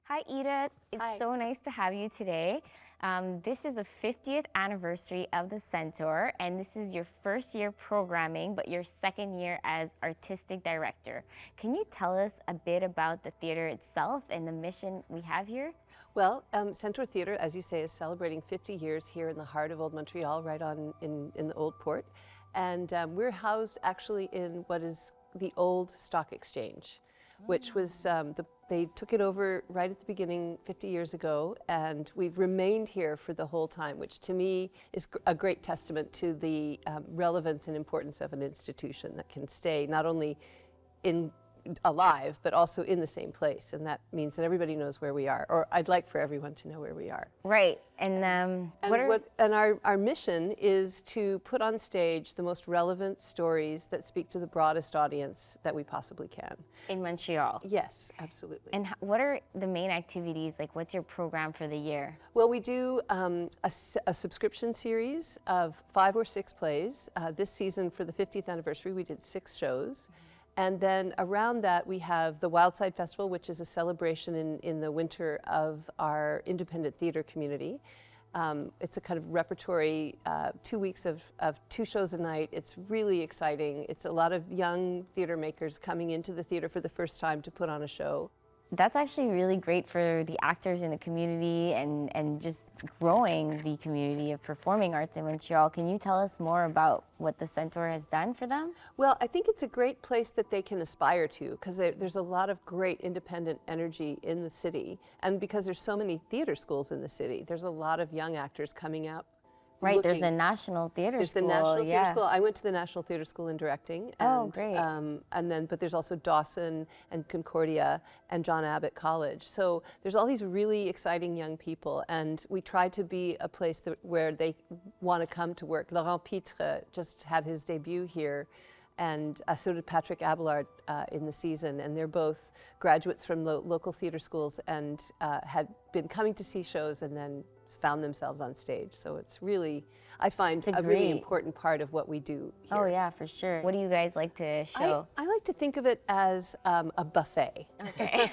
Hi, Edith. It's Hi. so nice to have you today. This is the 50th anniversary of the Centaur, and this is your first year programming, but your second year as artistic director. Can you tell us a bit about the theater itself and the mission we have here? Well, Centaur Theatre, as you say, is celebrating 50 years here in the heart of Old Montreal, right in the Old Port. And we're housed actually in what is the old stock exchange, which was, they took it over right at the beginning 50 years ago, and we've remained here for the whole time, which to me is a great testament to the relevance and importance of an institution that can stay not only alive, but also in the same place. And that means that everybody knows where we are, or I'd like for everyone to know where we are. Right. And our mission is to put on stage the most relevant stories that speak to the broadest audience that we possibly can. in Montreal? Yes, absolutely. And what are the main activities? Like, what's your program for the year? Well, we do a subscription series of 5 or 6 plays. This season, for the 50th anniversary, we did 6 shows. And then around that, we have the Wildside Festival, which is a celebration in the winter of our independent theater community. It's a kind of repertory, 2 weeks of 2 shows a night. It's really exciting. It's a lot of young theater makers coming into the theater for the first time to put on a show. That's actually really great for the actors in the community and just growing the community of performing arts in Montreal. Can you tell us more about what the Centaur has done for them? Well, I think it's a great place that they can aspire to, because there's a lot of great independent energy in the city. And because there's so many theater schools in the city, there's a lot of young actors coming up. Right, there's the National Theater School. There's the National Theater School. I went to the National Theater School in directing. Oh, great. But there's also Dawson and Concordia and John Abbott College. So there's all these really exciting young people, and we try to be a place where they want to come to work. Laurent Pitre just had his debut here, and so did Patrick Abelard in the season, and they're both graduates from local theater schools and had been coming to see shows and then found themselves on stage. So it's really, I find, a really important part of what we do here. Oh yeah, for sure. What do you guys like to show? I like to think of it as a buffet. Okay.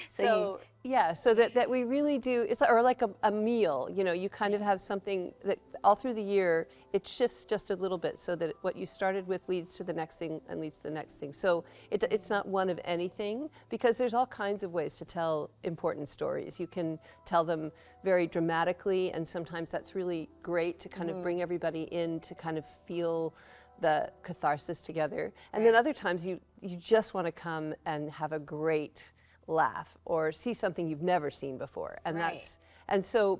So that we really do, it's or like a meal, you know, you kind of have something that all through the year, it shifts just a little bit so that what you started with leads to the next thing and leads to the next thing. So it's not one of anything, because there's all kinds of ways to tell important stories. You can tell them very dramatically, and sometimes that's really great to kind of bring everybody in to kind of feel the catharsis together. And then other times you just want to come and have a great laugh or see something you've never seen before. And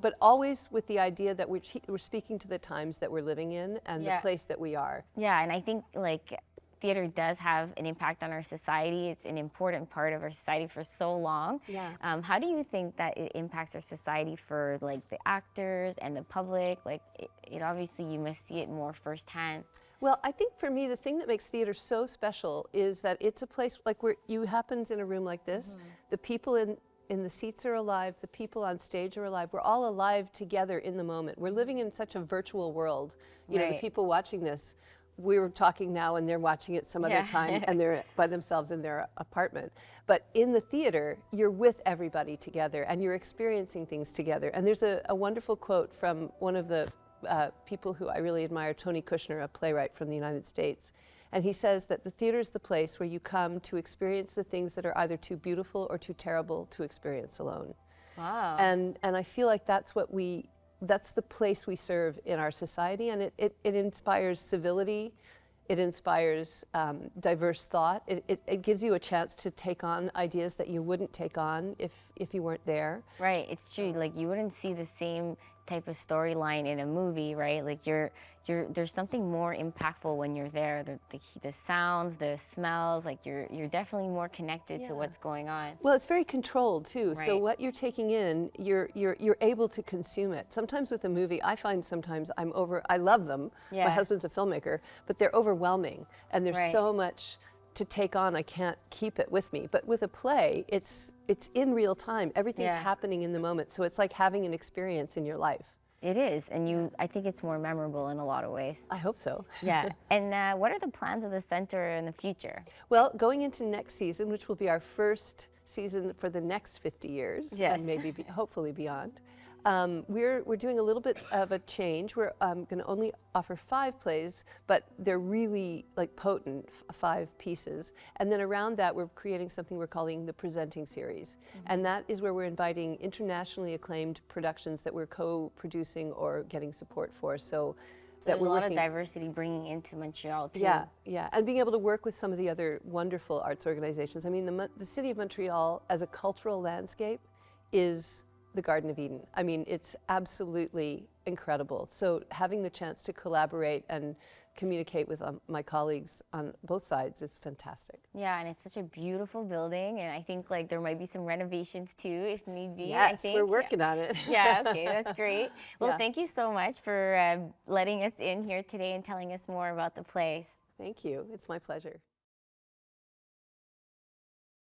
but always with the idea that we're speaking to the times that we're living in and the place that we are. Yeah, and I think like theater does have an impact on our society. It's an important part of our society for so long. Yeah. How do you think that it impacts our society for like the actors and the public? Like it obviously you must see it more firsthand. Well, I think for me, the thing that makes theater so special is that it's a place like where you happens in a room like this. The people in the seats are alive. The people on stage are alive. We're all alive together in the moment. We're living in such a virtual world. You know, the people watching this, we were talking now and they're watching it some other time and they're by themselves in their apartment. But in the theater, you're with everybody together and you're experiencing things together. And there's a wonderful quote from one of the people who I really admire, Tony Kushner, a playwright from the United States. And he says that the theater is the place where you come to experience the things that are either too beautiful or too terrible to experience alone. Wow. And I feel like that's the place we serve in our society, and it inspires civility. It inspires diverse thought. It gives you a chance to take on ideas that you wouldn't take on if you weren't there. Right, it's true. Like you wouldn't see the same type of storyline in a movie, right? Like there's something more impactful when you're there. The sounds, the smells, like you're definitely more connected to what's going on. Well, it's very controlled too. Right. So what you're taking in, you're able to consume it. Sometimes with a movie, I find sometimes I love them. Yeah. My husband's a filmmaker, but they're overwhelming, and there's so much to take on, I can't keep it with me. But with a play, it's in real time. Everything's happening in the moment. So it's like having an experience in your life. It is, and I think it's more memorable in a lot of ways. I hope so. Yeah, and what are the plans of the center in the future? Well, going into next season, which will be our first season for the next 50 years, Yes. and maybe hopefully beyond. We're doing a little bit of a change. We're going to only offer 5 plays, but they're really like potent 5 pieces. And then around that, we're creating something we're calling the Presenting Series. And that is where we're inviting internationally acclaimed productions that we're co-producing or getting support for. So there's a lot of diversity bringing into Montreal too. Yeah, yeah, and being able to work with some of the other wonderful arts organizations. I mean, the city of Montreal as a cultural landscape is the Garden of Eden. I mean, it's absolutely incredible. So having the chance to collaborate and communicate with my colleagues on both sides is fantastic. Yeah, and it's such a beautiful building, and I think like there might be some renovations too, if need be. Yes, I think. we're working on it. Yeah, okay, that's great. Well, Yeah. thank you so much for letting us in here today and telling us more about the place. Thank you. It's my pleasure.